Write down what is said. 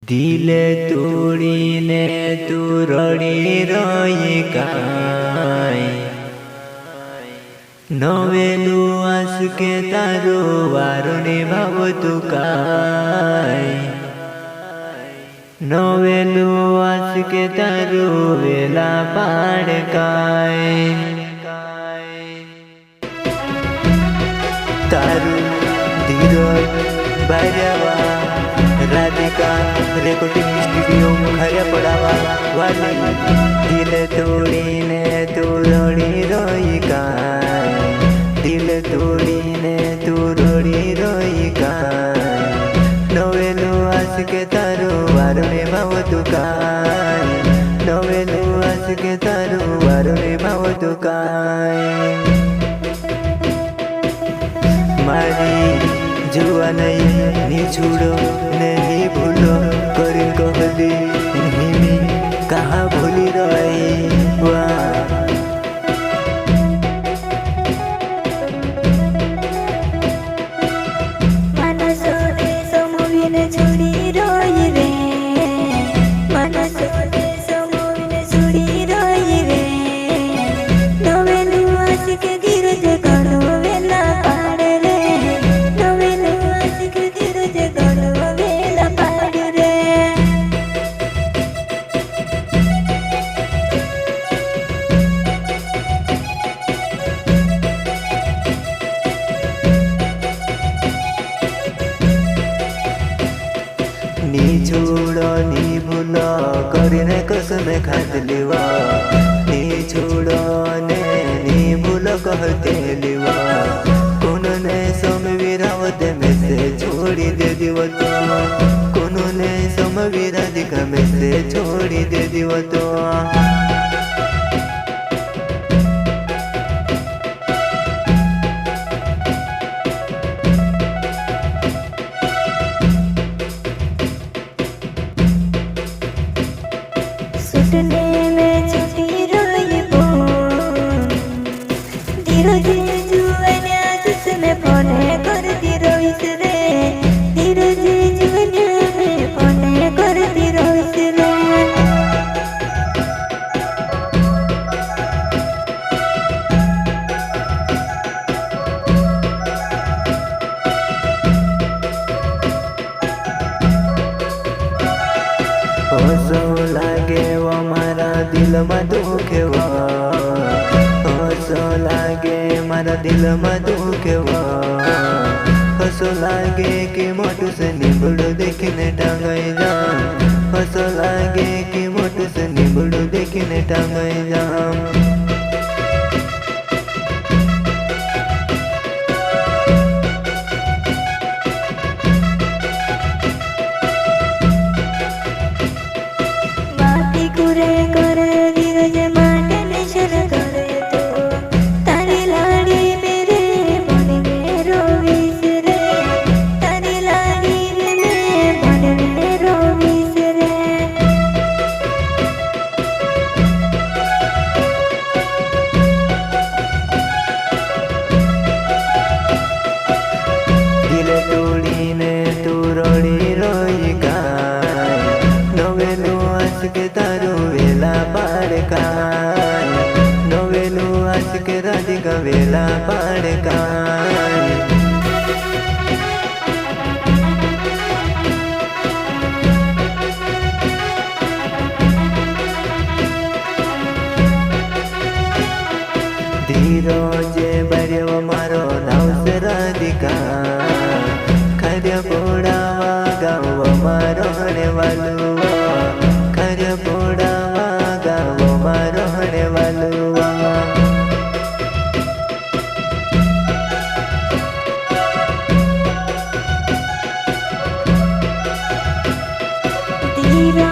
दिल तोड़ीने तू रड़ी रही काई नवेलू आस के तारो वारो निभाव तू काई नवेलू आस के तारो वेला पाड़ काई तारू धीरज बाजावा राधिका रेकॉर्डिंग स्टूडियो खरे पड़ावा वाली दिल तोड़ीने तू रड़ी रही काई दिल तोड़ीने तू रड़ी रही काई नवेलू आस के तारो वारो निभाव तू काई नवेलू आस के तारो वारो निभाव तू काई मारी जुआ नहीं छुड़ो नहीं भूलो करीन कहली हिमी कहाँ भूली रही नी छोड़ो नी भूलो करीने कसम खादलीवा नी छोड़ो ने नी भूलो कहते लिवा कोनो ने समवीरावते में से छोड़ी दे दिवो तो कोनो ने समवीराधिका में से छोड़ी दे दिवो तो सुटने में छुटी रोई बोल धीरज जुवन्या जिसमें फोने कर दी रोइस रे धीरज जुवन्या में फोने कर दी रोइस रे हसो लागे वो मारा दिल में दुखेवा हसो लागे मारा दिल में दुखेवा हसो लागे कि मोटू से निबड़ो देखने टांगाई जाम हसो लागे कि मोटू से निबड़ो देखने टांगाई जाम के तारो वेला पाड़ काई नवेलू आस के राधिका वेला पाड़ काई धीरजे बर्यो मारो नाव से राधिका खर्य पोड़ावा गाँव मारो होने वालू पोड़ावा गाँव मारो होने वालुआ धीरा